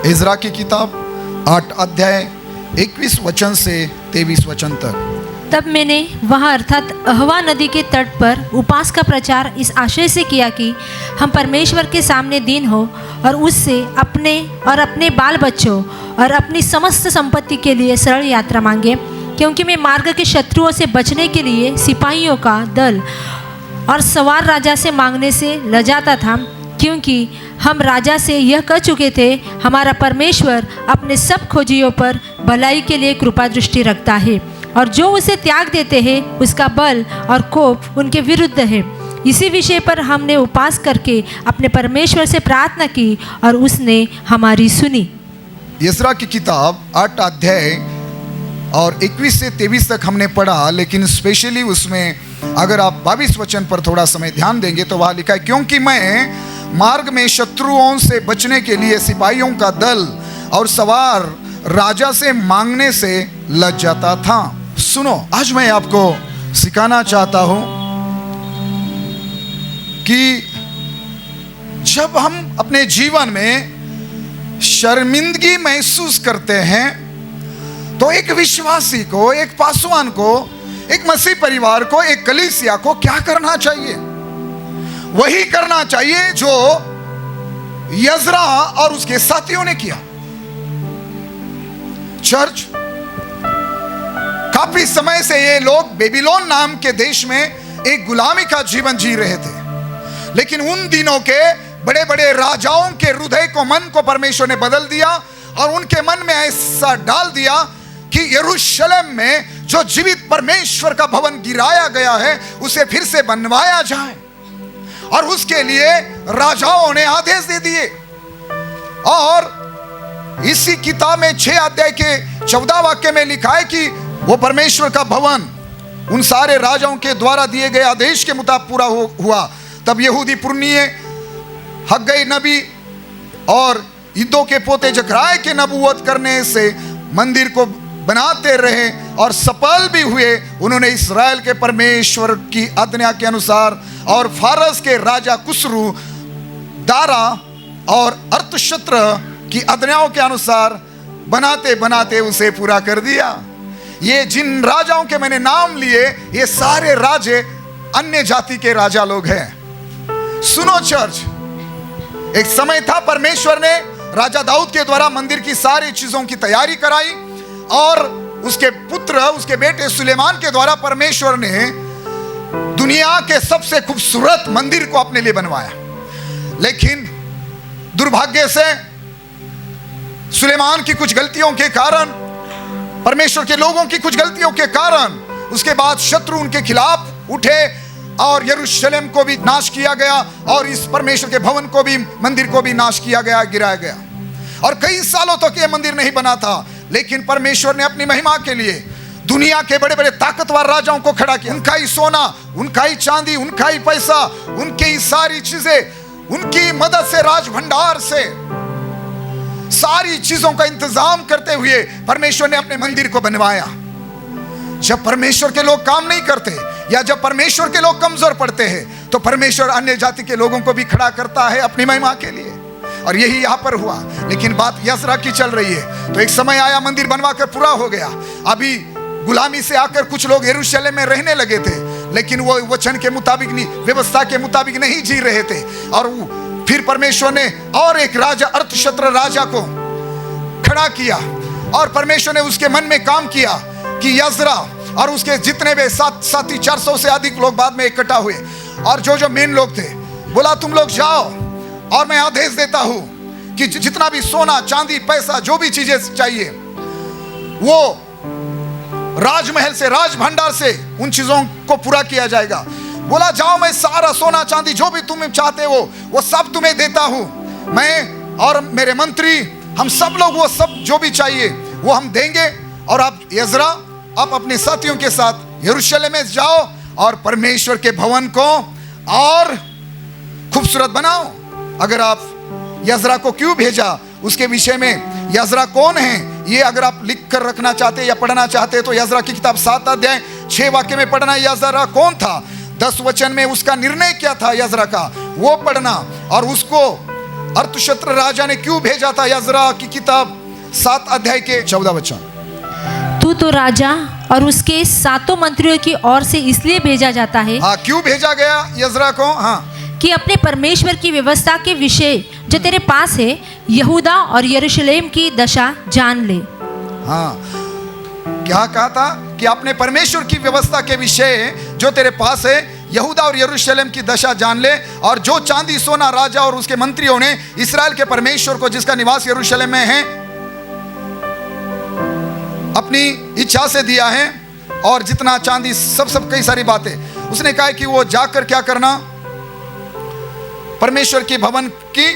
इज़रा की किताब 8 अध्याय 21 वचन से 23 वचन तक। तब मैंने वहाँ अर्थात अहवा नदी के तट पर उपवास का प्रचार इस आशय से किया कि हम परमेश्वर के सामने दीन हो और उससे अपने और अपने बाल बच्चों और अपनी समस्त संपत्ति के लिए सरल यात्रा मांगे, क्योंकि मैं मार्ग के शत्रुओं से बचने के लिए सिपाहियों का दल और सवार राजा से मांगने से लजाता था, क्योंकि हम राजा से यह कह चुके थे, हमारा परमेश्वर अपने सब खोजियों पर भलाई के लिए कृपा दृष्टि रखता है और जो उसे त्याग देते हैं उसका बल और कोप उनके विरुद्ध है। इसी विषय पर हमने उपवास करके अपने परमेश्वर से प्रार्थना की और उसने हमारी सुनी। इज़रा की किताब 8 अध्याय और 21 से 23 तक हमने पढ़ा, लेकिन स्पेशली उसमें अगर आप 22 वचन पर थोड़ा समय ध्यान देंगे तो वहाँ लिखा है, क्योंकि मैं मार्ग में शत्रुओं से बचने के लिए सिपाहियों का दल और सवार राजा से मांगने से लज जाता था। सुनो, आज मैं आपको सिखाना चाहता हूं कि जब हम अपने जीवन में शर्मिंदगी महसूस करते हैं तो एक विश्वासी को, एक पासवान को, एक मसीह परिवार को, एक कलीसिया को क्या करना चाहिए? वही करना चाहिए जो यज़रा और उसके साथियों ने किया। चर्च, काफी समय से ये लोग बेबीलोन नाम के देश में एक गुलामी का जीवन जी रहे थे, लेकिन उन दिनों के बड़े बड़े राजाओं के हृदय को, मन को परमेश्वर ने बदल दिया और उनके मन में ऐसा डाल दिया कि यरूशलेम में जो जीवित परमेश्वर का भवन गिराया गया है उसे फिर से बनवाया जाए, और उसके लिए राजाओं ने आदेश दे दिए। और इसी किताब में 6 अध्याय के 14 वाक्य में लिखा है कि वो परमेश्वर का भवन उन सारे राजाओं के द्वारा दिए गए आदेश के मुताबिक पूरा हुआ। तब यहूदी पुरनिये हग्गई नबी और इद्दो के पोते जकराय के नबूवत करने से मंदिर को बनाते रहे और सफल भी हुए। उन्होंने इस्राएल के परमेश्वर की आज्ञा के अनुसार और फारस के राजा कुसरू, दारा और अर्थशस्त्र की आज्ञाओं के अनुसार बनाते बनाते उसे पूरा कर दिया। ये जिन राजाओं के मैंने नाम लिए, ये सारे राजे अन्य जाति के राजा लोग हैं। सुनो चर्च, एक समय था परमेश्वर ने राजा दाऊद के द्वारा मंदिर की सारी चीजों की तैयारी कराई और उसके पुत्र, उसके बेटे सुलेमान के द्वारा परमेश्वर ने दुनिया के सबसे खूबसूरत मंदिर को अपने लिए बनवाया। लेकिन दुर्भाग्य से सुलेमान की कुछ गलतियों के कारण, परमेश्वर के लोगों की कुछ गलतियों के कारण, उसके बाद शत्रु उनके खिलाफ उठे और यरूशलेम को भी नाश किया गया और इस परमेश्वर के भवन को भी, मंदिर को भी नाश किया गया, गिराया गया। और कई सालों तक यह मंदिर नहीं बना था, लेकिन परमेश्वर ने अपनी महिमा के लिए दुनिया के बड़े बड़े ताकतवर राजाओं को खड़ा किया। उनका ही सोना, उनका ही चांदी, उनका ही पैसा, उनकी ही सारी चीजें, उनकी मदद से, राज भंडार से सारी चीजों का इंतजाम करते हुए परमेश्वर ने अपने मंदिर को बनवाया। जब परमेश्वर के लोग काम नहीं करते या जब परमेश्वर के लोग कमजोर पड़ते हैं तो परमेश्वर अन्य जाति के लोगों को भी खड़ा करता है अपनी महिमा के लिए, और यही यहाँ पर हुआ। लेकिन बात यज़रा की चल रही है। तो एक समय आया, मंदिर बनवा कर पूरा हो गया। अभी गुलामी से आकर कुछ लोग यरूशलेम में रहने लगे थे, लेकिन वो वचन के मुताबिक नहीं, व्यवस्था के मुताबिक नहीं जी रहे थे। और फिर परमेश्वर ने और एक राजा, अर्थशस्त्र राजा को खड़ा किया और परमेश्वर ने उसके मन में काम किया कि यज़रा और उसके जितने भी साथी 400 से अधिक लोग बाद में इकट्ठा हुए, और जो मेन लोग थे, बोला तुम लोग जाओ और मैं आदेश देता हूं कि जितना भी सोना, चांदी, पैसा, जो भी चीजें चाहिए वो राजमहल से, राज भंडार से उन चीजों को पूरा किया जाएगा। बोला जाओ, मैं सारा सोना चांदी जो भी तुम चाहते हो वो सब तुम्हें देता हूं। मैं और मेरे मंत्री, हम सब लोग वो सब जो भी चाहिए वो हम देंगे, और आप यज़रा, आप अपने साथियों के साथ यरूशलेम में जाओ और परमेश्वर के भवन को और खूबसूरत बनाओ। अगर आप यज़रा को क्यों भेजा, उसके विषय में यज़रा कौन है, ये अगर आप लिख कर रखना चाहते या पढ़ना चाहते तो यज़रा की किताब 7 अध्याय 6 वाक्य में पढ़ना। यज़रा कौन था, 10 वचन में उसका निर्णय क्या था यज़रा का, वो पढ़ना और उसको अर्थशस्त्र राजा ने क्यों भेजा था? यजरा की किताब 7 अध्याय के 14 वचन। तू तो राजा और उसके 7 मंत्रियों की ओर से इसलिए भेजा जाता है। हाँ, क्यों भेजा गया यजरा को? हाँ, कि अपने परमेश्वर की व्यवस्था के विषय जो तेरे पास है, यहूदा और यरूशलेम की दशा जान ले। हाँ, क्या कहा था? कि अपने परमेश्वर की व्यवस्था के विषय जो तेरे पास है, यहूदा और यरूशलेम की दशा जान ले। और जो चांदी सोना राजा और उसके मंत्रियों ने इस्राएल के परमेश्वर को, जिसका निवास यरूशलेम में है, अपनी इच्छा से दिया है, और जितना चांदी सब कई सारी बातें, उसने कहा कि वो जाकर क्या करना? परमेश्वर के भवन की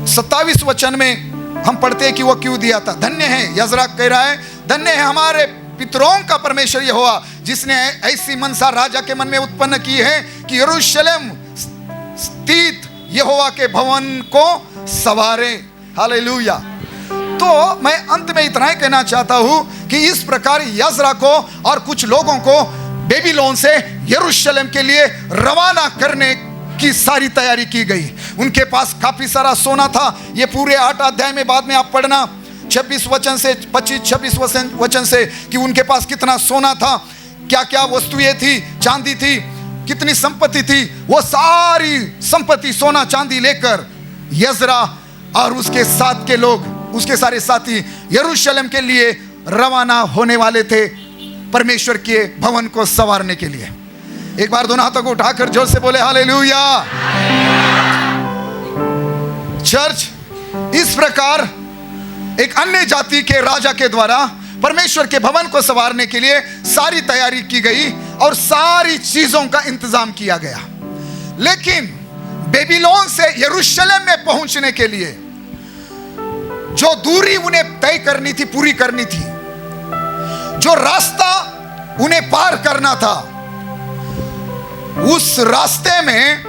27 वचन में हम पढ़ते हैं कि वो क्यों दिया था। धन्य है, यजरा कह रहा है, धन्य है हमारे पितरों का परमेश्वर यहोवा, जिसने ऐसी मनसा राजा के मन में उत्पन्न की है कि यरूशलेम स्थित यहोवा के भवन को सवारे। हालेलुया। तो मैं अंत में इतना ही कहना चाहता हूं कि इस प्रकार यजरा को और कुछ लोगों को बेबीलोन से यरूशलेम के लिए रवाना करने की सारी तैयारी की गई। उनके पास काफी सारा सोना था। ये पूरे 8 अध्याय में बाद में आप पढ़ना, 26 वचन से 25-26 वचन से, कि उनके पास कितना सोना था, क्या क्या वस्तुएं थी, चांदी थी, कितनी संपत्ति थी। वो सारी संपत्ति सोना चांदी लेकर यजरा और उसके साथ के लोग, उसके सारे साथी यरूशलेम के लिए रवाना होने वाले थे, परमेश्वर के भवन को संवारने के लिए। एक बार दोनों हाथों को उठाकर जोर से बोले हालेलुया। चर्च, इस प्रकार एक अन्य जाति के राजा के द्वारा परमेश्वर के भवन को संवारने के लिए सारी तैयारी की गई और सारी चीजों का इंतजाम किया गया। लेकिन बेबीलोन से यरूशलेम में पहुंचने के लिए जो दूरी उन्हें तय करनी थी, पूरी करनी थी, जो रास्ता उन्हें पार करना था, उस रास्ते में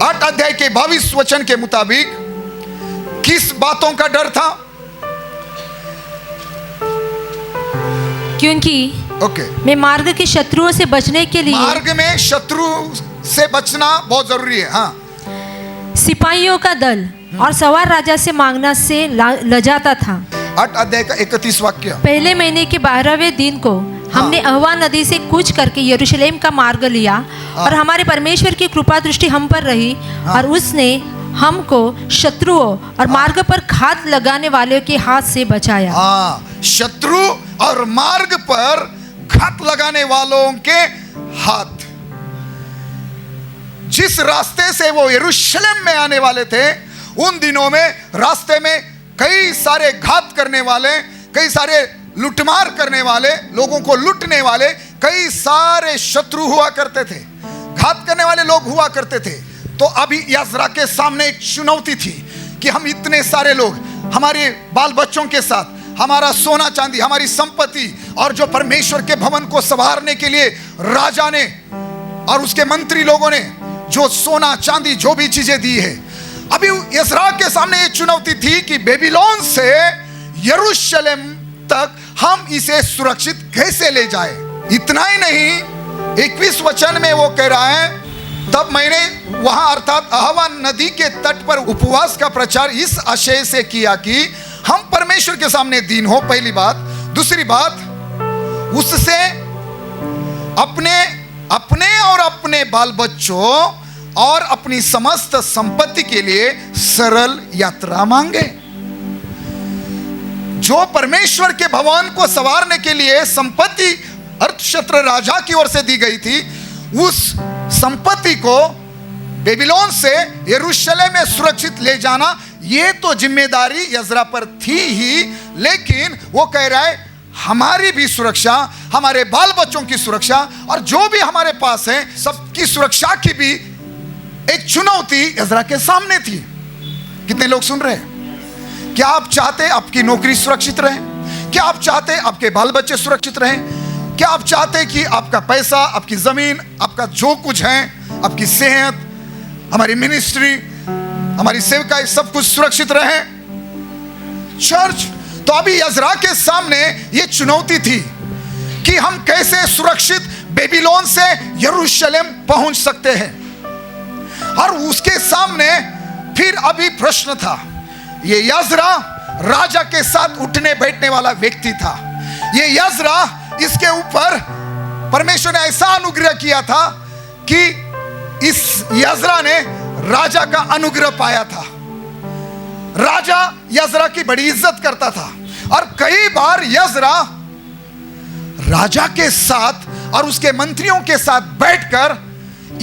8 अध्याय के 22 वचन के मुताबिक किस बातों का डर था? क्योंकि मैं मार्ग के शत्रुओं से बचने के लिए, मार्ग में शत्रु से बचना बहुत जरूरी है। हाँ, सिपाहियों का दल और सवार राजा से मांगना से लजाता था। 8 अध्याय का 31 वाक्य। पहले महीने के 12वें दिन को हमने अहवा नदी से कूच करके यरूशलेम का मार्ग लिया और हमारे परमेश्वर की कृपा दृष्टि हम पर रही और उसने हमको शत्रुओं और मार्ग पर घात लगाने वाले के हाथ से बचाया। हाँ, शत्रु और मार्ग पर घात लगाने वालों के हाथ। जिस रास्ते से वो यरूशलेम में आने वाले थे, उन दिनों में रास्ते में कई सारे घात करने वाले, कई सारे लुटमार करने वाले, लोगों को लूटने वाले कई सारे शत्रु हुआ करते थे, घात करने वाले लोग हुआ करते थे। तो अभी यजरा के सामने एक चुनौती थी कि हम इतने सारे लोग, हमारे बाल बच्चों के साथ, हमारा सोना चांदी, हमारी संपत्ति, और जो परमेश्वर के भवन को संवारने के लिए राजा ने और उसके मंत्री लोगों ने जो सोना चांदी जो भी चीजें दी है, अभी यजरा के सामने ये चुनौती थी कि बेबीलोन से यरूशलेम तक हम इसे सुरक्षित कैसे ले जाए। इतना ही नहीं, 21 वचन में वो कह रहा है, तब मैंने वहां अर्थात अहवा नदी के तट पर उपवास का प्रचार इस आशय से किया कि हम परमेश्वर के सामने दीन हो, पहली बात। दूसरी बात, उससे अपने और अपने बाल बच्चों और अपनी समस्त संपत्ति के लिए सरल यात्रा मांगे। जो परमेश्वर के भवन को संवारने के लिए संपत्ति अर्थशस्त्र राजा की ओर से दी गई थी, उस संपत्ति को बेबीलोन से यरूशलेम में सुरक्षित ले जाना, ये तो जिम्मेदारी यजरा पर थी ही, लेकिन वो कह रहा है हमारी भी सुरक्षा, हमारे बाल बच्चों की सुरक्षा और जो भी हमारे पास है सबकी सुरक्षा की भी एक चुनौती यजरा के सामने थी। कितने लोग सुन रहे हैं? क्या आप चाहते आपकी नौकरी सुरक्षित रहे? क्या आप चाहते आपके बाल बच्चे सुरक्षित रहें? क्या आप चाहते कि आपका पैसा, आपकी जमीन, आपका जो कुछ है, आपकी सेहत, हमारी मिनिस्ट्री, हमारी सेवकाई, सब कुछ सुरक्षित रहे? चर्च, तो अभी यजरा के सामने ये चुनौती थी कि हम कैसे सुरक्षित बेबीलोन से यरूशलेम पहुंच सकते हैं। और उसके सामने फिर अभी प्रश्न था। ये यजरा राजा के साथ उठने बैठने वाला व्यक्ति था। ये यजरा, इसके ऊपर परमेश्वर ने ऐसा अनुग्रह किया था कि इस यजरा ने राजा का अनुग्रह पाया था। राजा यजरा की बड़ी इज्जत करता था और कई बार यजरा राजा के साथ और उसके मंत्रियों के साथ बैठकर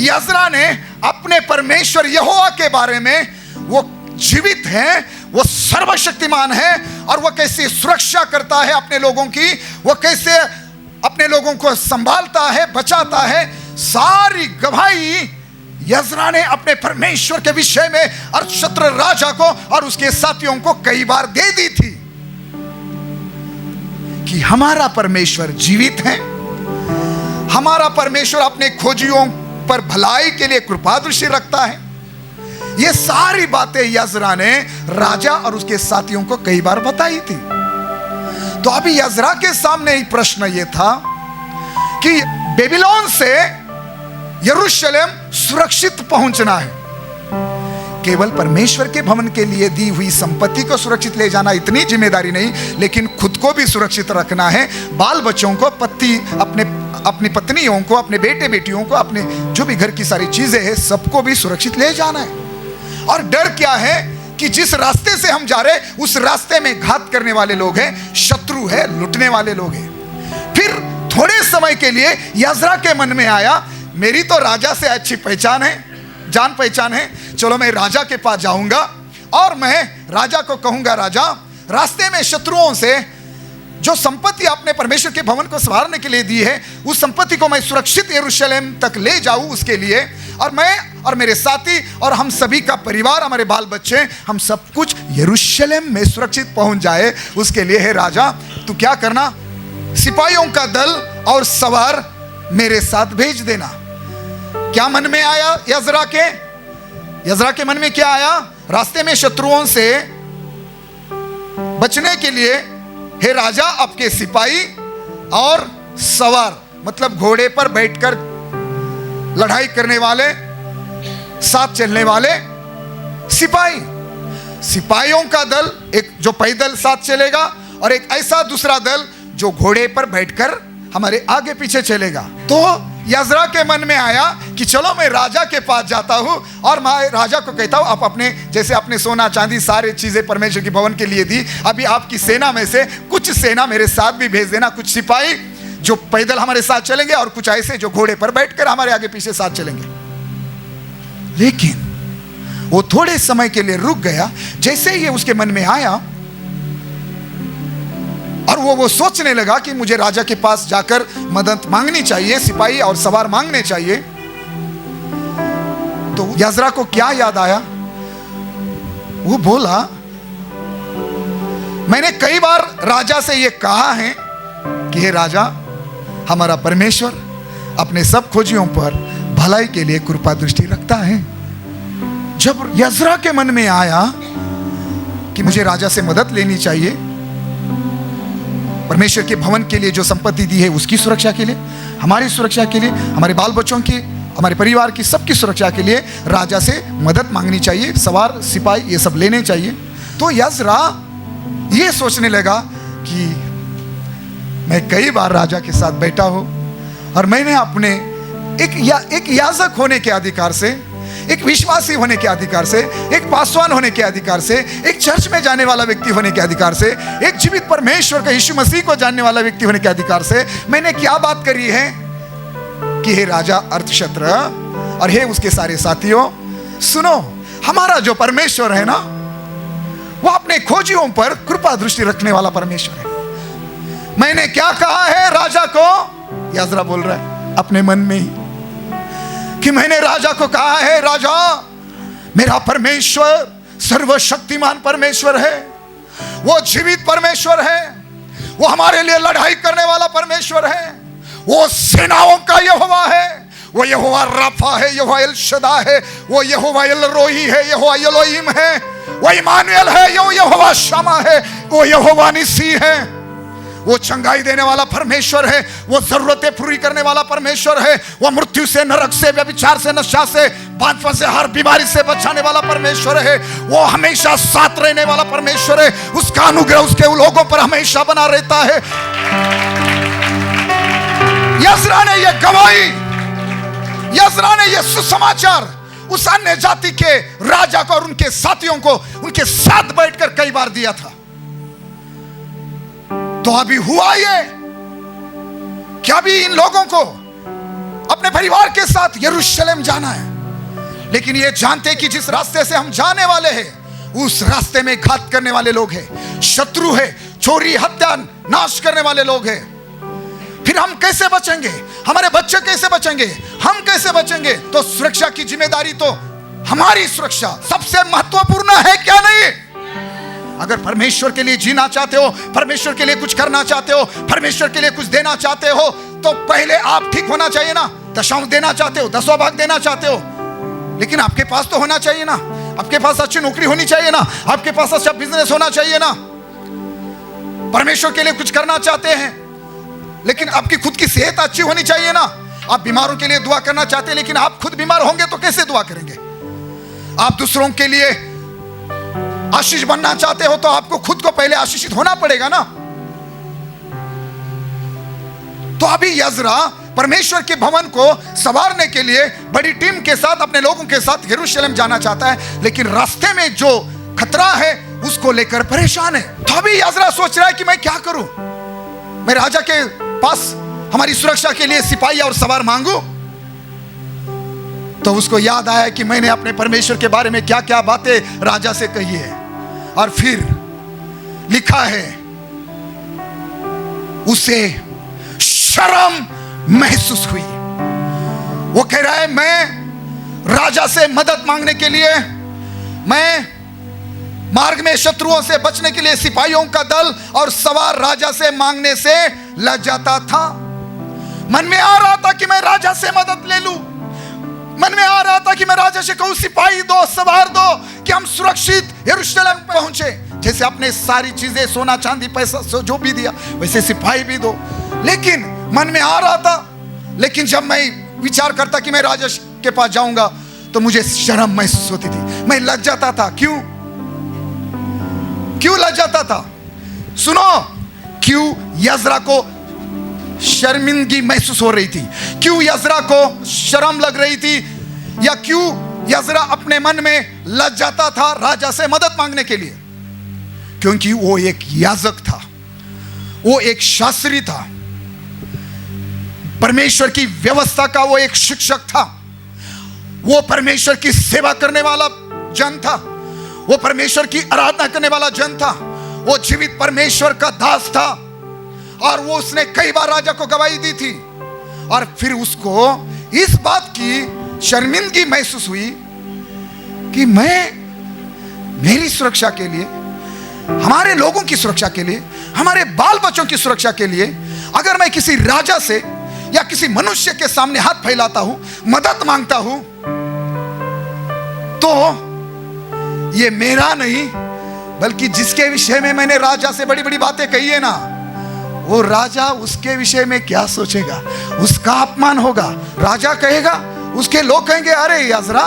यजरा ने अपने परमेश्वर यहोवा के बारे में, वो जीवित है, वो सर्वशक्तिमान है और वो कैसे सुरक्षा करता है अपने लोगों की, वो कैसे अपने लोगों को संभालता है, बचाता है, सारी गवाही यजरा ने अपने परमेश्वर के विषय में और शत्रु राजा को और उसके साथियों को कई बार दे दी थी कि हमारा परमेश्वर जीवित है, हमारा परमेश्वर अपने खोजियों पर भलाई के लिए कृपा दृष्टि रखता है। ये सारी बातें यजरा ने राजा और उसके साथियों को कई बार बताई थी। तो अभी यजरा के सामने ही प्रश्न ये था कि बेबीलोन से यरूशलेम सुरक्षित पहुंचना है। केवल परमेश्वर के भवन के लिए दी हुई संपत्ति को सुरक्षित ले जाना इतनी जिम्मेदारी नहीं, लेकिन खुद को भी सुरक्षित रखना है, बाल बच्चों को, अपनी पत्नियों को, अपने बेटे बेटियों को, अपने जो भी घर की सारी चीजें हैं सबको भी सुरक्षित ले जाना है। और डर क्या है कि जिस रास्ते से हम जा रहे हैं उस रास्ते में घात करने वाले लोग हैं, शत्रु है, लुटने वाले लोग हैं। फिर थोड़े समय के लिए यजरा के मन में आया, मेरी तो राजा से अच्छी पहचान है, जान पहचान है, चलो मैं राजा के पास जाऊंगा और मैं राजा को कहूंगा, राजा रास्ते में शत्रुओं से जो संपत्ति आपने परमेश्वर के भवन को संवारने के लिए दी है, उस संपत्ति को मैं सुरक्षित यरूशलेम तक ले जाऊं, उसके लिए, और मैं और मेरे साथी और हम सभी का परिवार, हमारे बाल बच्चे, हम सब कुछ यरूशलेम में सुरक्षित पहुंच जाए, उसके लिए है राजा तू क्या करना, सिपाहियों का दल और सवार मेरे साथ भेज देना। क्या मन में आया यजरा के मन में क्या आया? रास्ते में शत्रुओं से बचने के लिए हे राजा आपके सिपाही और सवार, मतलब घोड़े पर बैठकर लड़ाई करने वाले, साथ चलने वाले सिपाहियों का दल, एक जो पैदल साथ चलेगा और एक ऐसा दूसरा दल जो घोड़े पर बैठकर हमारे आगे पीछे चलेगा। तो यजरा के मन में आया कि चलो मैं राजा के पास जाता हूं और मैं राजा को कहता हूं, आप अपने, जैसे आपने सोना चांदी सारी चीजें परमेश्वर के भवन के लिए दी, अभी आपकी सेना में से कुछ सेना मेरे साथ भी भेज देना, कुछ सिपाही जो पैदल हमारे साथ चलेंगे और कुछ ऐसे जो घोड़े पर बैठकर हमारे आगे पीछे साथ चलेंगे। लेकिन वो थोड़े समय के लिए रुक गया। जैसे ही उसके मन में आया और वो सोचने लगा कि मुझे राजा के पास जाकर मदद मांगनी चाहिए, सिपाही और सवार मांगने चाहिए, तो यजरा को क्या याद आया? वो बोला, मैंने कई बार राजा से ये कहा है कि हे राजा, हमारा परमेश्वर अपने सब खोजियों पर भलाई के लिए कृपा दृष्टि रखता है। जब यजरा के मन में आया कि मुझे राजा से मदद लेनी चाहिए, परमेश्वर के भवन के लिए जो संपत्ति दी है उसकी सुरक्षा के लिए, हमारी सुरक्षा के लिए, हमारे बाल बच्चों की, हमारे परिवार की, सबकी सुरक्षा के लिए राजा से मदद मांगनी चाहिए, सवार सिपाही ये सब लेने चाहिए। तो यजरा ये सोचने लगा कि मैं कई बार राजा के साथ बैठा हूं और मैंने अपने एक याजक होने के अधिकार से, एक विश्वासी होने के अधिकार से, एक पासवान होने के अधिकार से, एक चर्च में जाने वाला व्यक्ति होने के अधिकार से, एक जीवित परमेश्वर का यीशु मसीह को जानने वाला व्यक्ति होने के अधिकार से मैंने क्या बात करी है कि हे राजा अर्थशस्त्र और हे उसके सारे साथियों, सुनो, हमारा जो परमेश्वर है ना, वो अपने खोजियों पर कृपा दृष्टि रखने वाला परमेश्वर है। मैंने क्या कहा है राजा को? यजरा बोल रहा है अपने मन में ही कि मैंने राजा को कहा है, राजा मेरा परमेश्वर सर्वशक्तिमान परमेश्वर है, वो जीवित परमेश्वर है, वो हमारे लिए लड़ाई करने वाला परमेश्वर है, वो सेनाओं का यहोवा है, वो यहोवा राफा है, यहोवा एल शदा है, वो यहोवा एल रोही है, यहोवा एलोहिम है, वो इमानुएल है, यहोवा शमा है, वो यहोवा निसी है, वो चंगाई देने वाला परमेश्वर है, वो जरूरतें पूरी करने वाला परमेश्वर है, वो मृत्यु से, नरक से, व्यभिचार से, नशा से, बांझपन से, हर बीमारी से बचाने वाला परमेश्वर है। वो हमेशा साथ रहने वाला परमेश्वर है। उसका अनुग्रह उसके लोगों पर हमेशा बना रहता है। यज़रा ने ये गवाही, यज़रा ने ये सुसमाचार उस अन्य जाति के राजा को और उनके साथियों को उनके साथ बैठकर कई बार दिया था। तो अभी हुआ ये क्या भी इन लोगों को अपने परिवार के साथ यरूशलेम जाना है, लेकिन ये जानते हैं कि जिस रास्ते से हम जाने वाले हैं उस रास्ते में घात करने वाले लोग हैं, शत्रु है, चोरी, हत्या, नाश करने वाले लोग हैं। फिर हम कैसे बचेंगे? हमारे बच्चे कैसे बचेंगे? हम कैसे बचेंगे? तो सुरक्षा की जिम्मेदारी तो हमारी सुरक्षा सबसे महत्वपूर्ण है, क्या नहीं? अगर परमेश्वर के लिए जीना चाहते हो, परमेश्वर के लिए कुछ करना चाहते हो, परमेश्वर के लिए कुछ देना चाहते हो, तो पहले आप ठीक होना चाहिए ना। दशमांश देना चाहते हो, 10वां भाग देना चाहते हो, लेकिन आपके पास तो होना चाहिए ना। आपके पास अच्छी नौकरी होनी चाहिए ना, आपके पास अच्छा बिजनेस होना चाहिए ना। परमेश्वर के लिए कुछ करना चाहते हैं, लेकिन आपकी खुद की सेहत अच्छी होनी चाहिए ना। आप बीमारों के लिए दुआ करना चाहते हैं, लेकिन आप खुद बीमार होंगे तो कैसे दुआ करेंगे? आप दूसरों के लिए आशीष बनना चाहते हो तो आपको खुद को पहले आशीषित होना पड़ेगा ना। तो अभी यज़रा परमेश्वर के भवन को संवारने के लिए बड़ी टीम के साथ, अपने लोगों के साथ यरूशलेम जाना चाहता है, लेकिन रास्ते में जो खतरा है उसको लेकर परेशान है। तो अभी यज़रा सोच रहा है कि मैं क्या करूं? मैं राजा के पास हमारी सुरक्षा के लिए सिपाही और सवार मांगू? तो उसको याद आया कि मैंने अपने परमेश्वर के बारे में क्या क्या बातें राजा से कही है। और फिर लिखा है, उसे शर्म महसूस हुई। वो कह रहा है, मैं राजा से मदद मांगने के लिए, मैं मार्ग में शत्रुओं से बचने के लिए सिपाहियों का दल और सवार राजा से मांगने से लजाता था। मन में आ रहा था कि मैं राजा से मदद ले लूं, मन में आ रहा था कि मैं राजा से कहूं सिपाही दो, सवार दो, कि हम सुरक्षित यरूशलेम पहुंचे। जैसे अपने सारी चीजें, सोना चांदी पैसा जो भी दिया वैसे सिपाही भी दो। लेकिन मन में आ रहा था, लेकिन जब मैं विचार करता कि मैं राजा के पास जाऊंगा तो मुझे शर्म महसूस होती थी, मैं लज जाता था। क्यों लज जाता था? सुनो, क्यों यज़रा को शर्मिंदगी महसूस हो रही थी, क्यों यज़रा को शर्म लग रही थी, या क्यों यज़रा अपने मन में लज जाता था राजा से मदद मांगने के लिए? क्योंकि वो एक याजक था, वो एक शास्त्री था, परमेश्वर की व्यवस्था का वो एक शिक्षक था, वो परमेश्वर की सेवा करने वाला जन था, वो परमेश्वर की आराधना करने वाला जन था, वो जीवित परमेश्वर का दास था। और वो उसने कई बार राजा को गवाही दी थी। और फिर उसको इस बात की शर्मिंदगी महसूस हुई कि मेरी सुरक्षा के लिए, हमारे लोगों की सुरक्षा के लिए, हमारे बाल बच्चों की सुरक्षा के लिए अगर मैं किसी राजा से या किसी मनुष्य के सामने हाथ फैलाता हूं, मदद मांगता हूं, तो ये मेरा नहीं, बल्कि जिसके विषय में मैंने राजा से बड़ी बड़ी बातें कही है ना, वो राजा उसके विषय में क्या सोचेगा? उसका अपमान होगा। राजा कहेगा, उसके लोग कहेंगे, अरे यज़रा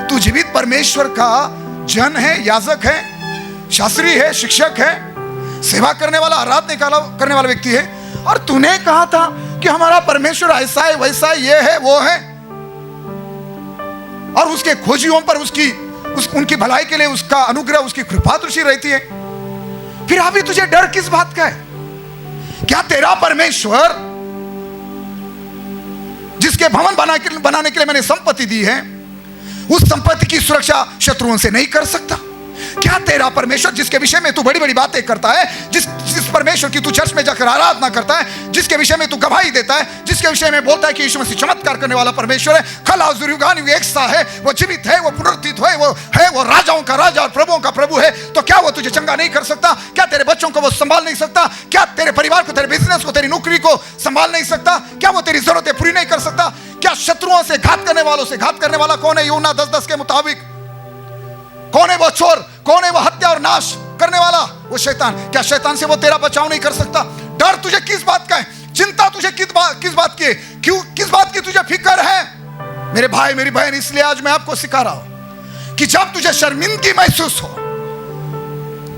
तू जीवित परमेश्वर का जन है, याजक है, शास्त्री है, शिक्षक है, सेवा करने वाला, आराधना करने वाला व्यक्ति है, और तूने कहा था कि हमारा परमेश्वर ऐसा है, वैसा है, ये है, वो है, और उसके खोजियों पर उनकी भलाई के लिए उसका अनुग्रह, उसकी कृपा दृष्टि रहती है। फिर अभी तुझे डर किस बात का है? क्या तेरा परमेश्वर, जिसके भवन बनाने के लिए मैंने संपत्ति दी है, उस संपत्ति की सुरक्षा शत्रुओं से नहीं कर सकता? क्या तेरा परमेश्वर, जिसके विषय में तू बड़ी बड़ी बातें करता है, जिस परमेश्वर की तू चर्च में जाकर आराधना करता है, जिसके विषय में तू गवाही देता है, जिसके विषय में बोलता है कि यीशु मसीह चमत्कार करने वाला परमेश्वर है, कल आज युगान एक सा है, वो जीवित है, वो पुनरुत्थित है, वो राजाओं का राजा और प्रभुओं का प्रभु है, तो क्या वो तुझे चंगा नहीं कर सकता? क्या तेरे बच्चों को वो संभाल नहीं सकता? क्या तेरे परिवार को, तेरे बिजनेस को, तेरी नौकरी को संभाल नहीं सकता? क्या वो तेरी जरूरतें पूरी नहीं कर सकता? क्या शत्रुओं से घात करने वालों से घात करने वाला कौन है? यूहन्ना 10:10 के मुताबिक कौन है वो चोर, कौन है वो हत्या और नाश करने वाला वो शैतान, क्या शैतान से वो तेरा बचाव नहीं कर सकता? डर तुझे किस बात का है? चिंता तुझे किस बात की है? क्यों, किस बात की तुझे फिक्र है? मेरे भाई मेरी बहन, इसलिए आज मैं आपको सिखा रहा हूं कि जब तुझे शर्मिंदगी महसूस हो,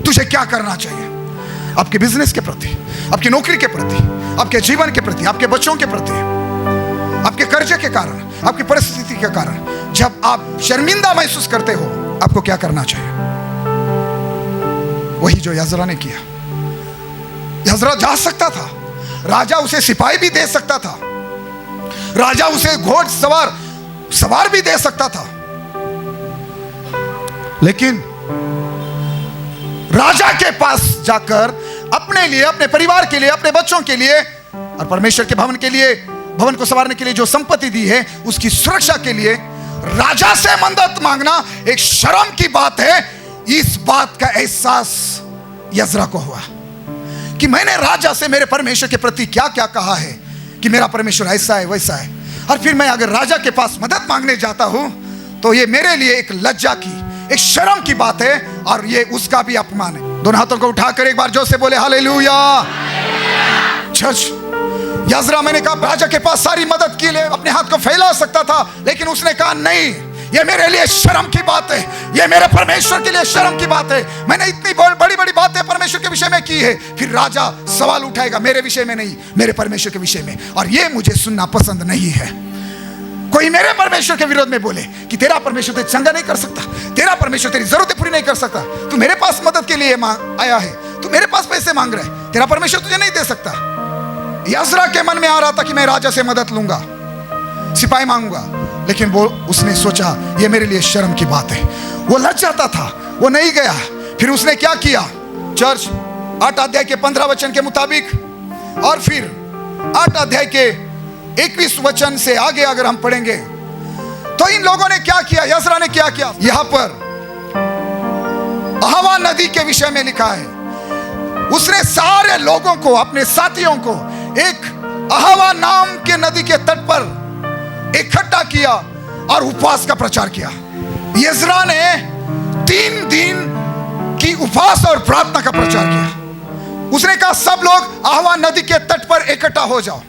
तुझे क्या करना चाहिए? आपके बिजनेस के प्रति, आपकी नौकरी के प्रति, आपके जीवन के प्रति, आपके बच्चों के प्रति, आपके कर्जे के कारण, आपकी परिस्थिति के कारण, जब आप शर्मिंदा महसूस करते हो, आपको क्या करना चाहिए? वही जो यजरा ने किया। यजरा जा सकता था, राजा उसे सिपाही भी दे सकता था, राजा उसे घोड़ सवार भी दे सकता था, लेकिन राजा के पास जाकर अपने लिए, अपने परिवार के लिए, अपने बच्चों के लिए और परमेश्वर के भवन के लिए, भवन को संवारने के लिए जो संपत्ति दी है, उसकी सुरक्षा के लिए राजा से मदद मांगना एक शर्म की बात है। इस बात का एहसास यजरा को हुआ कि मैंने राजा से मेरे परमेश्वर के प्रति क्या क्या कहा है कि मेरा परमेश्वर ऐसा है वैसा है, और फिर मैं अगर राजा के पास मदद मांगने जाता हूं तो ये मेरे लिए एक लज्जा की, एक शर्म की बात है, और ये उसका भी अपमान है। दोनों हाथों को उठाकर एक बार जोर से बोले हालेलुया। चर्च, यजरा, मैंने कहा राजा के पास सारी मदद के लिए अपने हाथ को फैला सकता था, लेकिन उसने कहा नहीं, ये मेरे लिए शर्म की बात है, ये मेरे परमेश्वर के लिए शर्म की बात है। मैंने इतनी बड़ी बड़ी बातें परमेश्वर के विषय में की है, फिर राजा सवाल उठाएगा मेरे विषय में नहीं, मेरे परमेश्वर के विषय में, और ये मुझे सुनना पसंद नहीं है। कोई मेरे परमेश्वर के विरोध में बोले कि तेरा परमेश्वर तेरी चंगा नहीं कर सकता, तेरा परमेश्वर तेरी जरूरतें पूरी नहीं कर सकता, तू मेरे पास मदद के लिए आया है, तू मेरे पास पैसे मांग रहा है, तेरा परमेश्वर तुझे नहीं दे सकता। यजरा के मन में आ रहा था कि मैं राजा से मदद लूंगा, सिपाही मांगूंगा, लेकिन वो उसने सोचा ये मेरे लिए शर्म की बात है, वो लज्जाता था, वो नहीं गया। फिर उसने क्या किया? चर्च, 8 अध्याय के 15 वचन के मुताबिक, और फिर 8 अध्याय के 21 वचन से आगे अगर हम पढ़ेंगे तो इन लोगों ने क्या किया, यजरा ने क्या किया? यहां पर अहवा नदी के विषय में लिखा है, उसने सारे लोगों को, अपने साथियों को एक अहवा नाम के नदी के तट पर इकट्ठा किया और उपवास का प्रचार किया। यजरा ने 3 दिन की उपवास और प्रार्थना का प्रचार किया। उसने कहा सब लोग अहवा नदी के तट पर इकट्ठा हो जाओ,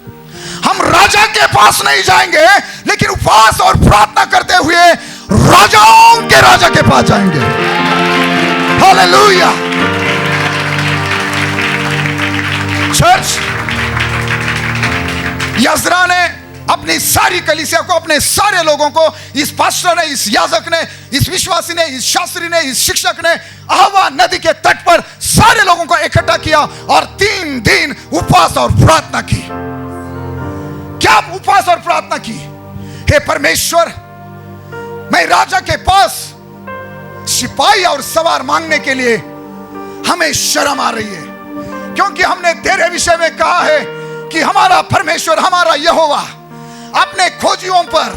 हम राजा के पास नहीं जाएंगे, लेकिन उपवास और प्रार्थना करते हुए राजाओं के राजा के पास जाएंगे। हालेलुया। चर्च, यजरा ने अपनी सारी कलीसिया को, अपने सारे लोगों को, इस पास्टर ने, इस याजक ने, इस विश्वासी ने, इस शास्त्री ने, इस शिक्षक ने अहवा नदी के तट पर सारे लोगों को इकट्ठा किया और 3 दिन उपवास और प्रार्थना की। क्या उपवास और प्रार्थना की? हे परमेश्वर, मैं राजा के पास सिपाही और सवार मांगने के लिए हमें शर्म आ रही है, क्योंकि हमने तेरे विषय में कहा है कि हमारा परमेश्वर, हमारा यहोवा अपने खोजियों पर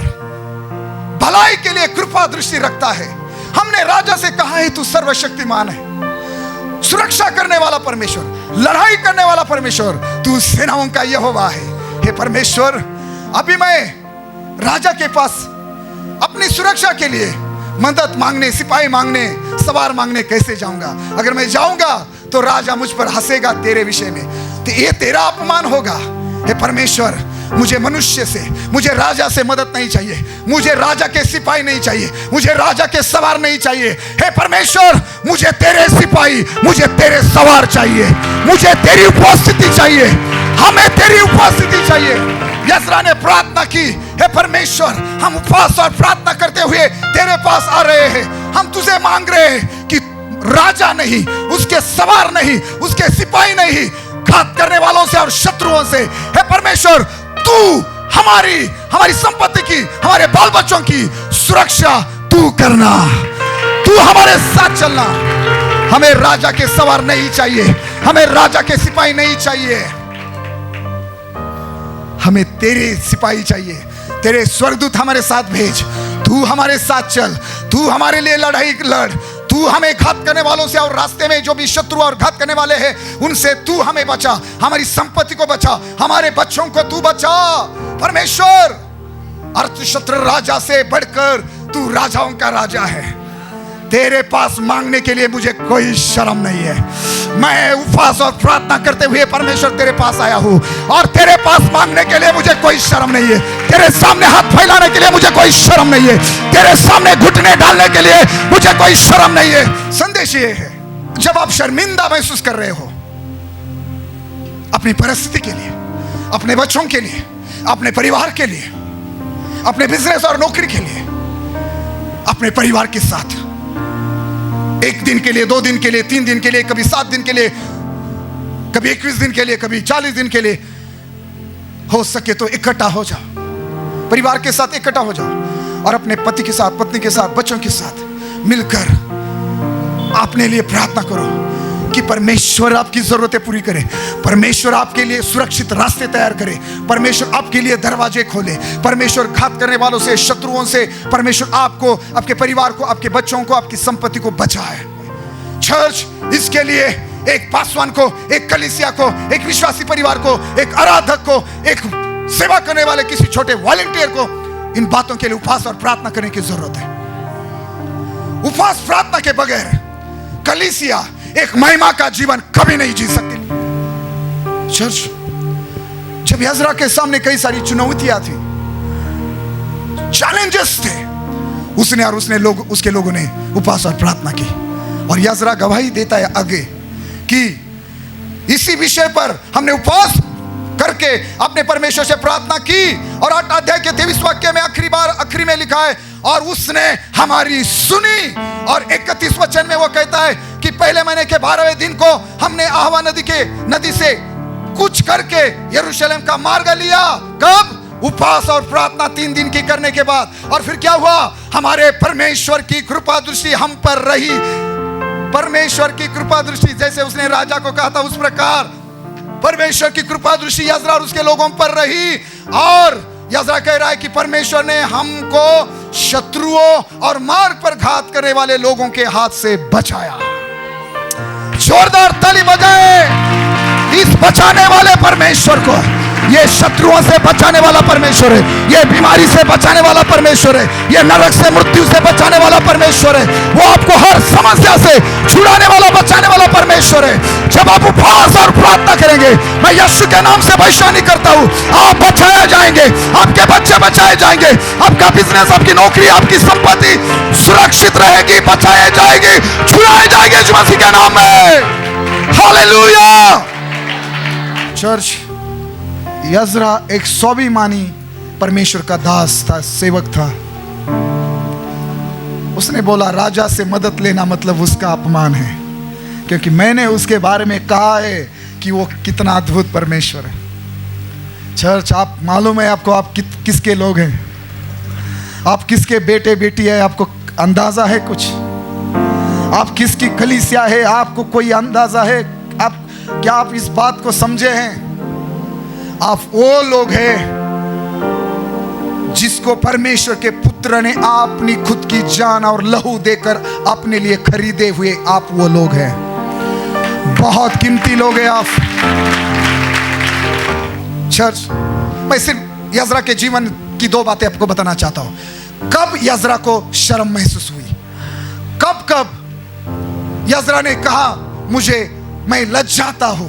भलाई के लिए कृपा दृष्टि रखता है। हमने राजा से कहा है तू सर्वशक्तिमान है, सुरक्षा करने वाला परमेश्वर, लड़ाई करने वाला परमेश्वर, तू सेनाओं का यहोवा है। हे परमेश्वर, अभी मैं राजा के पास अपनी सुरक्षा के लिए मदद मांगने, सिपाही मांगने, सवार मांगने कैसे जाऊंगा? अगर मैं जाऊंगा तो राजा मुझ पर हंसेगा तेरे विषय में, तो ये तेरा अपमान होगा। हे परमेश्वर, मुझे मनुष्य से, मुझे राजा से मदद नहीं चाहिए, मुझे राजा के सिपाही नहीं चाहिए, मुझे राजा के सवार नहीं चाहिए। हे परमेश्वर, मुझे तेरे सिपाही, मुझे तेरे सवार चाहिए, मुझे तेरी उपस्थिति चाहिए, हमें तेरी उपस्थिति चाहिए। यजरा ने प्रार्थना की, हे परमेश्वर, हम उपवास और प्रार्थना करते हुए तेरे पास आ रहे हैं, हम तुझे मांग रहे हैं कि राजा नहीं, उसके सवार नहीं, उसके सिपाही नहीं, घात करने वालों से और शत्रुओं से, हे परमेश्वर, तू हमारी संपत्ति की, हमारे बाल बच्चों की सुरक्षा तू करना, तू हमारे साथ चलना। हमें राजा के सवार नहीं चाहिए, हमें राजा के सिपाही नहीं चाहिए, हमें तेरे सिपाही चाहिए। तेरे स्वर्गदूत हमारे साथ भेज, तू हमारे साथ चल, तू हमारे लिए लड़ाई लड़, तू हमें घात करने वालों से और रास्ते में जो भी शत्रु और घात करने वाले हैं उनसे तू हमें बचा, हमारी संपत्ति को बचा, हमारे बच्चों को तू बचा। परमेश्वर, अर्थशस्त्र राजा से बढ़कर तू राजाओं का राजा है। तेरे पास मांगने के लिए मुझे कोई शर्म नहीं है। मैं उपवास और प्रार्थना करते हुए परमेश्वर तेरे पास आया हूं और तेरे पास मांगने के लिए मुझे कोई शर्म नहीं है। तेरे सामने हाथ फैलाने के लिए मुझे कोई शर्म नहीं है। तेरे सामने घुटने डालने के लिए मुझे कोई शर्म नहीं है। संदेश ये है, जब आप शर्मिंदा महसूस कर रहे हो अपनी परिस्थिति के लिए, अपने बच्चों के लिए, अपने परिवार के लिए, अपने बिजनेस और नौकरी के लिए, अपने परिवार के साथ 1 दिन के लिए, 2 दिन के लिए, 3 दिन के लिए, कभी 7 दिन के लिए, कभी 21 दिन के लिए, कभी 40 दिन के लिए, हो सके तो इकट्ठा हो जाओ, परिवार के साथ इकट्ठा हो जाओ और अपने पति के साथ, पत्नी के साथ, बच्चों के साथ मिलकर अपने लिए प्रार्थना करो कि परमेश्वर आपकी जरूरतें पूरी करे, परमेश्वर आपके लिए सुरक्षित रास्ते तैयार करे, परमेश्वर आपके लिए दरवाजे खोले, परमेश्वर घात करने वालों से, शत्रुओं से परमेश्वर आपको, आपके परिवार को, आपके बच्चों को, आपकी संपत्ति को बचाए। चर्च, इसके लिए एक पासवान को, एक कलीसिया को, एक विश्वासी परिवार को, एक आराधक को, एक सेवा करने वाले किसी छोटे वॉलंटियर को इन बातों के लिए उपवास और प्रार्थना करने की जरूरत है। उपवास प्रार्थना के बगैर कलीसिया एक महिमा का जीवन कभी नहीं जी सकती। चर्च, जब यजरा के सामने कई सारी चुनौतियां थी, चैलेंजेस थे, उसके लोगों ने उपवास और प्रार्थना की और यजरा गवाही देता है आगे कि इसी विषय पर हमने उपवास करके अपने परमेश्वर से प्रार्थना की और 8 अध्याय के 23 वाक्य में आखिरी में लिखा है और उसने हमारी सुनी। और 31 वचन में वो कहता है कि पहले महीने के 12वें दिन को हमने अहवा नदी से कुछ करके यरूशलेम का मार्ग लिया। कब? उपवास और प्रार्थना 3 दिन की करने के बाद। और फिर क्या हुआ? हमारे परमेश्वर की कृपा दृष्टि हम पर रही। परमेश्वर की कृपा दृष्टि, जैसे उसने राजा को कहा था उस प्रकार परमेश्वर की कृपा दृष्टि यजरा और उसके लोगों पर रही। और यजरा कह रहा है कि परमेश्वर ने हमको शत्रुओं और मार्ग पर घात करने वाले लोगों के हाथ से बचाया। जोरदार ताली बजाए इस बचाने वाले परमेश्वर को। ये शत्रुओं से बचाने वाला परमेश्वर है, ये बीमारी से बचाने वाला परमेश्वर है, ये नरक से, मृत्यु से बचाने वाला परमेश्वर है। वो आपको हर समस्या से छुड़ाने वाला, बचाने वाला परमेश्वर है। जब आप उपवास और प्रार्थना करेंगे, मैं यीशु के नाम से भविष्यवाणी करता हूं, आप बचाए जाएंगे, आपके बच्चे बचाए जाएंगे, आपका बिजनेस, आपकी नौकरी, आपकी संपत्ति सुरक्षित रहेगी, बचाए जाएगी, छुड़ाए जाएंगे यीशु मसीह के नाम में। हालेलुया। चर्च, यजरा एक स्वाभिमानी परमेश्वर का दास था, सेवक था। उसने बोला राजा से मदद लेना मतलब उसका अपमान है, क्योंकि मैंने उसके बारे में कहा है कि वो कितना अद्भुत परमेश्वर है। चर्च, आप मालूम है आपको आप किसके लोग हैं, आप किसके बेटे बेटी है, आपको अंदाजा है कुछ? आप किसकी कलीसिया है, आपको कोई अंदाजा है? क्या आप इस बात को समझे हैं? आप वो लोग हैं जिसको परमेश्वर के पुत्र ने अपनी खुद की जान और लहू देकर अपने लिए खरीदे हुए आप वो लोग हैं। बहुत कीमती लोग हैं आप। चर्च, मैं सिर्फ यजरा के जीवन की 2 बातें आपको बताना चाहता हूं। कब यजरा को शर्म महसूस हुई? कब यजरा ने कहा मैं लज्जाता हूं?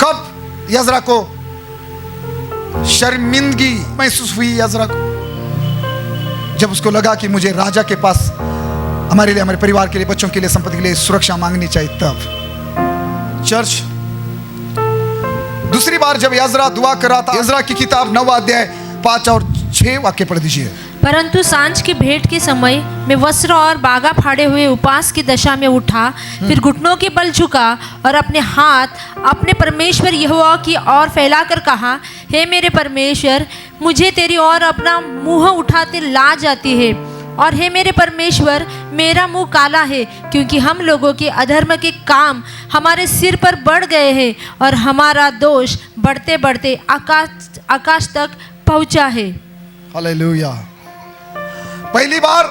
कब यजरा को शर्मिंदगी महसूस हुई यजरा को? जब उसको लगा कि मुझे राजा के पास हमारे लिए, हमारे परिवार के लिए, बच्चों के लिए, संपत्ति के लिए सुरक्षा मांगनी चाहिए। तब चर्च, दूसरी बार जब यजरा दुआ कर रहा था, यजरा की किताब 9वां अध्याय 5 और 6 वाक्य पढ़ दीजिए। परंतु सांझ की भेंट के समय में वस्त्र और बागा फाड़े हुए उपास की दशा में उठा, फिर घुटनों के बल झुका और अपने हाथ अपने परमेश्वर यहोवा की ओर फैलाकर कहा, हे मेरे परमेश्वर, मुझे तेरी ओर अपना मुंह उठाते लाज आती है, और हे मेरे परमेश्वर, मेरा मुंह काला है, क्योंकि हम लोगों के अधर्म के काम हमारे सिर पर बढ़ गए हैं और हमारा दोष बढ़ते बढ़ते आकाश तक पहुंचा है। हालेलुया। पहली बार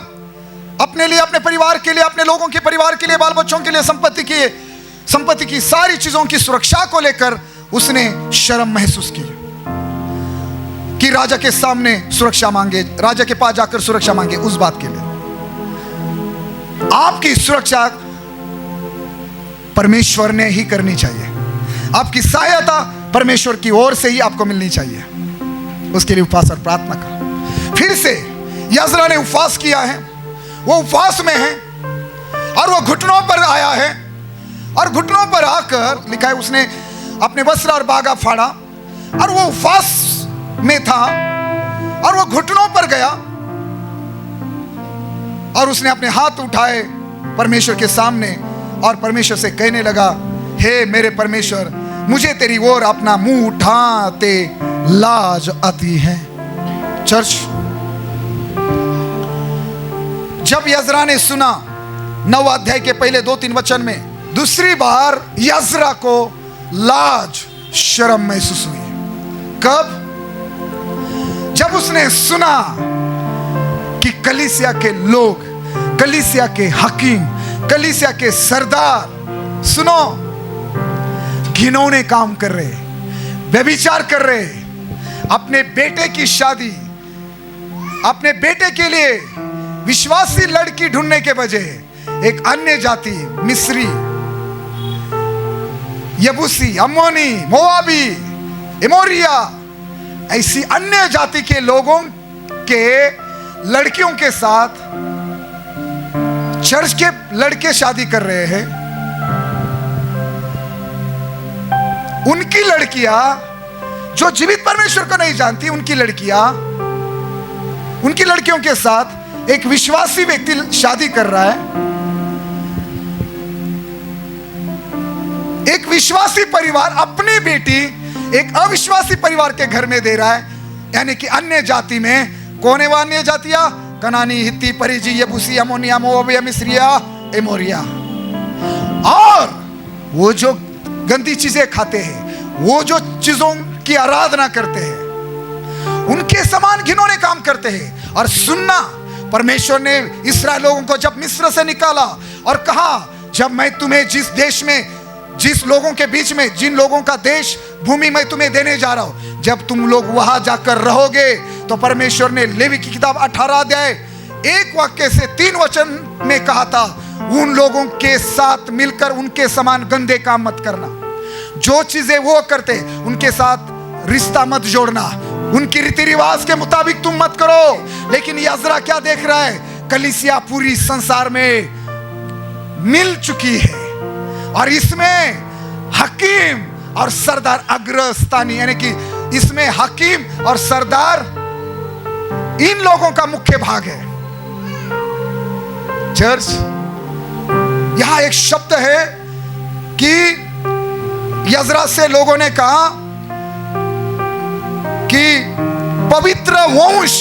अपने लिए, अपने परिवार के लिए, अपने लोगों के परिवार के लिए, बाल बच्चों के लिए, संपत्ति की सारी चीजों की सुरक्षा को लेकर उसने शर्म महसूस की कि राजा के सामने सुरक्षा मांगे, राजा के पास जाकर सुरक्षा मांगे, उस बात के लिए। आपकी सुरक्षा परमेश्वर ने ही करनी चाहिए, आपकी सहायता परमेश्वर की ओर से ही आपको मिलनी चाहिए। उसके लिए उपवास और प्रार्थना करो। फिर से यजरा ने उपवास किया है, वो उपवास में है और वो घुटनों पर आया है, और घुटनों पर आकर लिखा है उसने अपने वस्त्र और बागा फाड़ा, और वो उपवास में था और वो घुटनों पर गया और उसने अपने हाथ उठाए परमेश्वर के सामने और परमेश्वर से कहने लगा, हे मेरे परमेश्वर, मुझे तेरी ओर अपना मुंह उठाते लाज आती है। चर्च, जब यजरा ने सुना 9 अध्याय के पहले 2-3 वचन में, दूसरी बार यजरा को लाज शर्म महसूस हुई। कब? जब उसने सुना कि कलीसिया के लोग, कलीसिया के हकीम, कलीसिया के सरदार, सुनो, घिनौने काम कर रहे, व्यभिचार कर रहे, अपने बेटे की शादी, अपने बेटे के लिए विश्वासी लड़की ढूंढने के बजाय एक अन्य जाति, मिस्री, यबूसी, अम्मोनी, मोआबी, एमोरिया, ऐसी अन्य जाति के लोगों के लड़कियों के साथ चर्च के लड़के शादी कर रहे हैं। उनकी लड़कियां जो जीवित परमेश्वर को नहीं जानती, उनकी लड़कियां, उनकी लड़कियों के साथ एक विश्वासी व्यक्ति शादी कर रहा है। एक विश्वासी परिवार अपनी बेटी एक अविश्वासी परिवार के घर में दे रहा है, यानी कि अन्य जाति में। कौन है वह अन्य जातियां? कनानी, हित्ती, परिजी, यबूसी, अमोनिया, मोआबिया, मिस्रिया, एमोरिया। और वो जो गंदी चीजें खाते हैं, वो जो चीजों की आराधना करते हैं, उनके समान घिनौने काम करते हैं। और सुनना, परमेश्वर ने इस्राएल लोगों को जब मिस्र से निकाला और कहा, जब मैं तुम्हें जिस देश में, जिस लोगों के बीच में, जिन लोगों का देश, भूमि मैं तुम्हें देने जा रहा हूं, जब तुम लोग वहां जाकर रहोगे, तो परमेश्वर ने लेवी की किताब 18 अध्याय 1 वाक्य से 3 वचन में कहा था, उन लोगों के साथ मिलकर उनके समान गंदे काम मत करना। जो चीजें वो करते उनके साथ रिश्ता मत जोड़ना, उनकी रीति रिवाज के मुताबिक तुम मत करो। लेकिन यजरा क्या देख रहा है? कलीसिया पूरी संसार में मिल चुकी है और इसमें हकीम और सरदार अग्रस्थानी, यानी कि इसमें हकीम और सरदार इन लोगों का मुख्य भाग है। चर्च, यहां एक शब्द है कि यजरा से लोगों ने कहा कि पवित्र वंश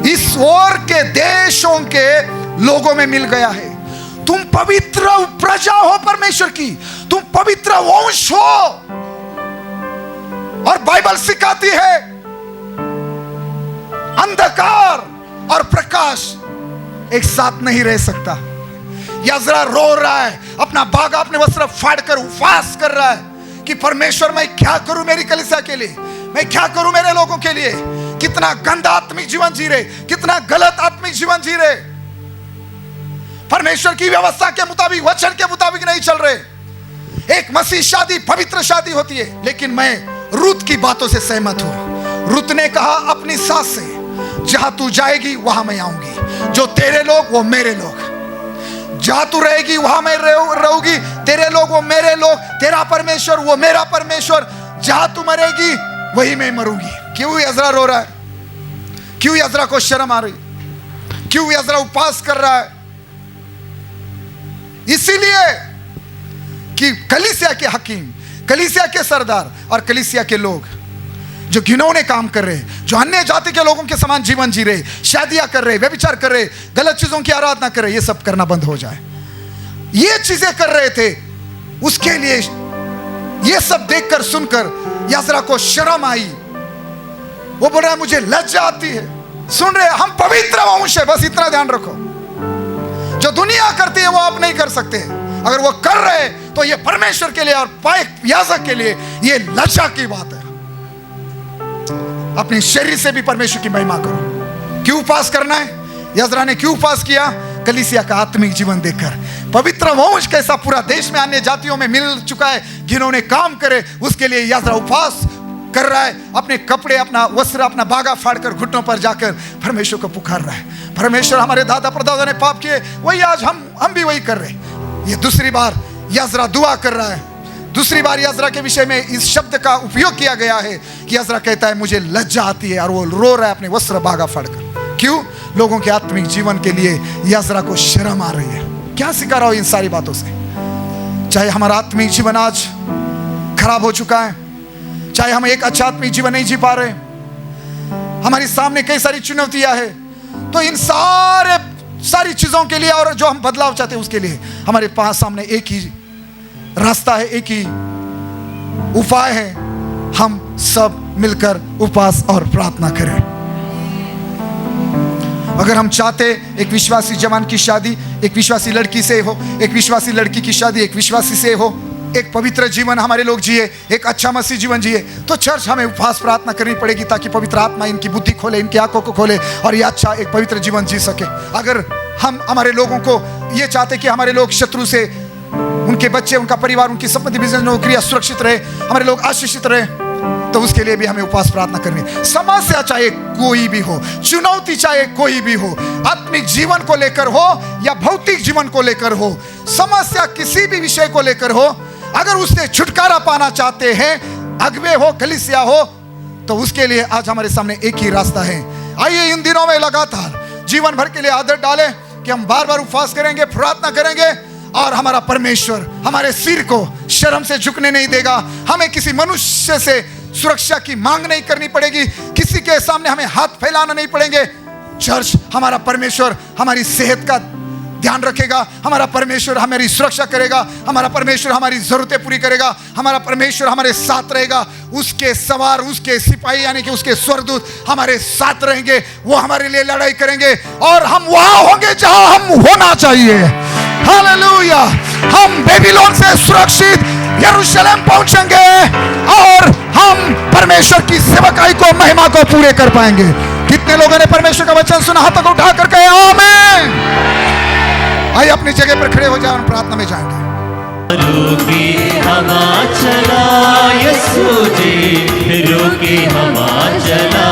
इस ओर के देशों के लोगों में मिल गया है। तुम पवित्र प्रजा हो परमेश्वर की, तुम पवित्र वंश हो। और बाइबल सिखाती है अंधकार और प्रकाश एक साथ नहीं रह सकता। यजरा रो रहा है, अपना बागा, अपने वस्त्र फाड़कर उपवास कर रहा है कि परमेश्वर मैं क्या करूं मेरी कलीसिया के लिए, मैं क्या करूं मेरे लोगों के लिए। कितना गंदा आत्मिक जीवन जी रहे, कितना गलत आत्मिक जीवन जी रहे, परमेश्वर की व्यवस्था के मुताबिक, वचन के मुताबिक नहीं चल रहे। एक मसीह शादी पवित्र शादी होती है, लेकिन मैं रूत की बातों से सहमत हूं। रूत ने कहा अपनी सास से, जहां तू जाएगी वहां मैं आऊंगी, जो तेरे लोग वो मेरे लोग, जहां तू रहेगी वहां मैं रहूंगी, तेरे लोग वो मेरे लोग, तेरा परमेश्वर वो मेरा परमेश्वर, जहां तू मरेगी वही मैं मरूंगी। क्यों यजरा रो रहा है? क्यों यजरा को शर्म आ रही? क्यों यजरा उपवास कर रहा है? इसीलिए कि कलीसिया के हकीम, कलीसिया के सरदार और कलीसिया के लोग जो घिनौने काम कर रहे हैं, जो अन्य जाति के लोगों के समान जीवन जी रहे, शादियां कर रहे, व्यभिचार कर रहे, गलत चीजों की आराधना कर रहे, ये सब करना बंद हो जाए। ये चीजें कर रहे थे, उसके लिए ये सब देखकर सुनकर यजरा को शर्म आई। वो बोल रहा है मुझे लज्जा आती है। सुन रहे, हम पवित्र वंश है, बस इतना ध्यान रखो। जो दुनिया करती है वो आप नहीं कर सकते। अगर वो कर रहे तो ये परमेश्वर के लिए और याजक के लिए ये लज्जा की बात है। अपने शरीर से भी परमेश्वर की महिमा करो। क्यों उपवास करना है? यजरा ने क्यों उपवास किया? कलीसिया का आत्मिक जीवन देखकर, पवित्र वंश कैसा पूरा देश में अन्य जातियों में मिल चुका है जिन्होंने काम करे, उसके लिए याजरा उपवास कर रहा है, अपने कपड़े, अपना वस्त्र, अपना बागा फाड़कर घुटनों पर जाकर परमेश्वर को पुकार रहा है। परमेश्वर, हमारे दादा परदादा ने पाप किए, वही आज हम भी वही कर रहे हैं। ये दूसरी बार याजरा दुआ कर रहा है। दूसरी बार याजरा के विषय में इस शब्द का उपयोग किया गया है कि याजरा कहता है मुझे लज्जा आती है, और वो रो रहा है अपने वस्त्र बागा फाड़कर। क्यों? लोगों के आत्मिक जीवन के लिए याजरा को शर्म आ रही है। क्या सिखा रहा हो इन सारी बातों से? चाहे हमारा आत्मिक जीवन आज खराब हो चुका है, चाहे हम एक अच्छा आत्मिक जीवन नहीं जी पा रहे, हमारे सामने कई सारी चुनौतियां हैं, तो इन सारी चीजों के लिए और जो हम बदलाव चाहते हैं उसके लिए हमारे पास सामने एक ही रास्ता है, एक ही उपाय है। हम सब मिलकर उपवास और प्रार्थना करें। अगर हम चाहते एक विश्वासी जवान की शादी एक विश्वासी लड़की से हो, एक विश्वासी लड़की की शादी एक विश्वासी से हो, एक पवित्र जीवन हमारे लोग जिए, एक अच्छा मसीह जीवन जिए, तो चर्च हमें उपवास प्रार्थना करनी पड़ेगी ताकि पवित्र आत्मा इनकी बुद्धि खोले, इनकी आंखों को खोले और ये अच्छा एक पवित्र जीवन जी सके। अगर हम हमारे लोगों को ये चाहते कि हमारे लोग शत्रु से, उनके बच्चे, उनका परिवार, उनकी संपत्ति, बिजनेस, नौकरियां सुरक्षित रहे, हमारे लोग आशीषित रहे, तो उसके लिए भी हमें उपवास प्रार्थना करनी है। समस्या चाहे कोई भी हो, चुनौती चाहे कोई भी हो, आत्मिक जीवन को लेकर हो या भौतिक जीवन को लेकर हो, समस्या किसी भी विषय को लेकर हो, अगर उससे छुटकारा पाना चाहते हैं, अगुवे हो, कलीसिया हो, तो उसके लिए आज हमारे सामने एक ही रास्ता है। आइए इन दिनों में लगातार जीवन भर के लिए आदत डालें कि हम बार बार उपवास करेंगे, प्रार्थना करेंगे, और हमारा परमेश्वर हमारे सिर को शर्म से झुकने नहीं देगा। हमें किसी मनुष्य से सुरक्षा की मांग नहीं करनी पड़ेगी, किसी के सामने हमें हाथ फैलाना नहीं पड़ेंगे। चर्च, हमारा परमेश्वर हमारी सेहत का ध्यान रखेगा, हमारा परमेश्वर हमारी सुरक्षा करेगा, हमारा परमेश्वर हमारी जरूरतें पूरी करेगा, हमारा परमेश्वर हमारे साथ रहेगा। उसके सवार, उसके सिपाही यानी कि उसके स्वर्गदूत हमारे साथ रहेंगे, वो हमारे लिए लड़ाई करेंगे और हम वहां होंगे जहां हम होना चाहिए। हालेलुया! हम बेबीलोन से सुरक्षित यरूशलेम पहुंचेंगे और हम परमेश्वर की सेवकाई को, महिमा को पूरे कर पाएंगे। कितने लोगों ने परमेश्वर का वचन सुना? हाथों को उठाकर कहे आमीन। आइए अपनी जगह पर खड़े हो जाए और प्रार्थना में जाएंगे। रुकी हवा चला यीशु जी, रुकी हवा चला,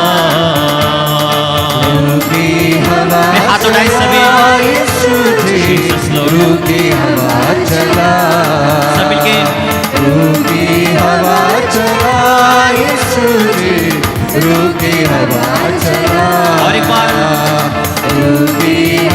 रुकी हवा हाथ उठाए सभी यीशु जी, रुकी हवा चला, सब मिलके रुकी हवा चला यीशु जी, रुकी हवा चला, और एक बार रुकी